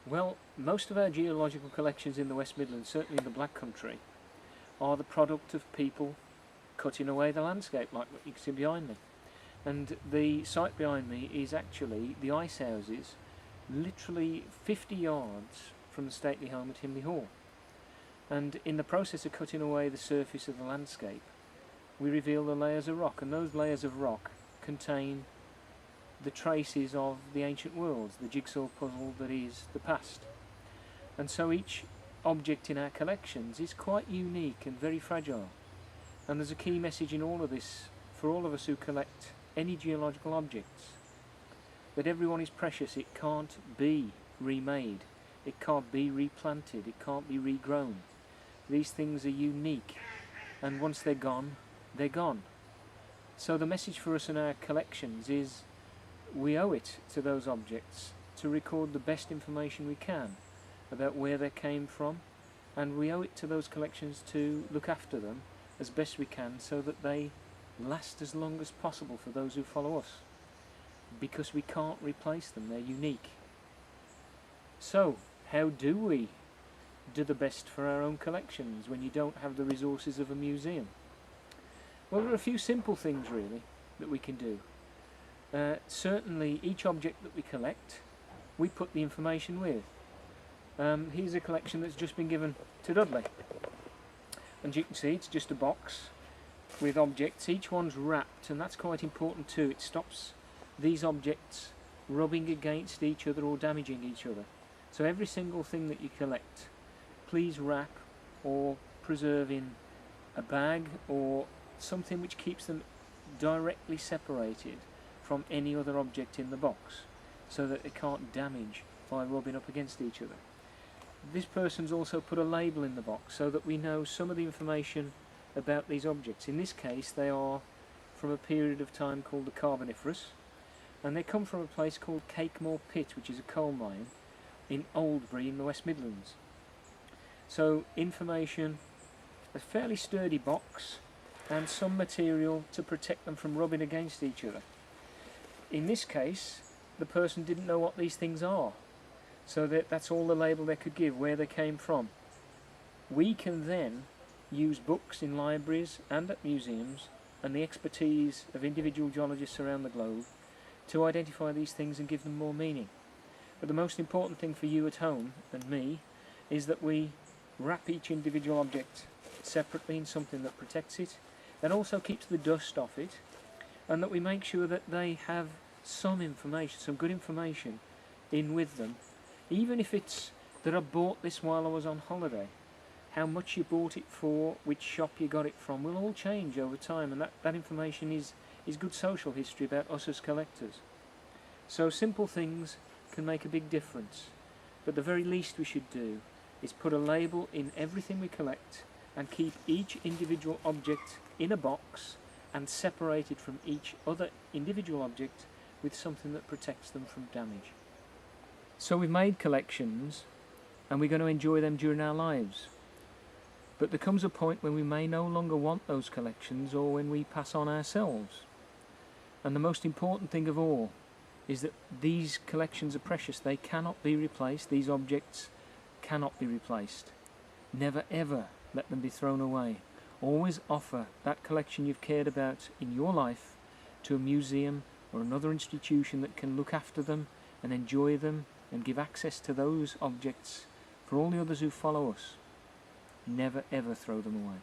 Well, most of our geological collections in the West Midlands, certainly in the Black Country, are the product of people cutting away the landscape, like what you can see behind me. And the site behind me is actually the ice houses, literally 50 yards from the stately home at Himley Hall. And in the process of cutting away the surface of the landscape, we reveal the layers of rock, and those layers of rock contain the traces of the ancient worlds, the jigsaw puzzle that is the past. And so each object in our collections is quite unique and very fragile. And there's a key message in all of this for all of us who collect any geological objects, that everyone is precious. It can't be remade, it can't be replanted, it can't be regrown. These things are unique, and once they're gone, they're gone. So the message for us in our collections is we owe it to those objects to record the best information we can about where they came from, and we owe it to those collections to look after them as best we can so that they last as long as possible for those who follow us, because we can't replace them, they're unique. So how do we do the best for our own collections when you don't have the resources of a museum? Well, there are a few simple things really that we can do. Certainly each object that we collect, we put the information with. Here's a collection that's just been given to Dudley, and you can see it's just a box with objects. Each one's wrapped, and that's quite important too. It stops these objects rubbing against each other or damaging each other. So every single thing that you collect, please wrap or preserve in a bag or something which keeps them directly separated from any other object in the box, so that it can't damage by rubbing up against each other. This person's also put a label in the box so that we know some of the information about these objects. In this case they are from a period of time called the Carboniferous, and they come from a place called Cakemore Pit, which is a coal mine in Oldbury in the West Midlands. So information, a fairly sturdy box, and some material to protect them from rubbing against each other. In this case, the person didn't know what these things are, so that's all the label they could give, where they came from. We can then use books in libraries and at museums and the expertise of individual geologists around the globe to identify these things and give them more meaning. But the most important thing for you at home and me is that we wrap each individual object separately in something that protects it, that also keeps the dust off it, and that we make sure that they have some information, some good information in with them, even if it's that I bought this while I was on holiday. How much you bought it for, which shop you got it from, will all change over time, and that information is good social history about us as collectors. So simple things can make a big difference, but the very least we should do is put a label in everything we collect and keep each individual object in a box and separated from each other individual object with something that protects them from damage. So we've made collections and we're going to enjoy them during our lives. But there comes a point when we may no longer want those collections, or when we pass on ourselves. And the most important thing of all is that these collections are precious. They cannot be replaced. These objects cannot be replaced. Never ever let them be thrown away. Always offer that collection you've cared about in your life to a museum or another institution that can look after them and enjoy them and give access to those objects for all the others who follow us. Never ever throw them away.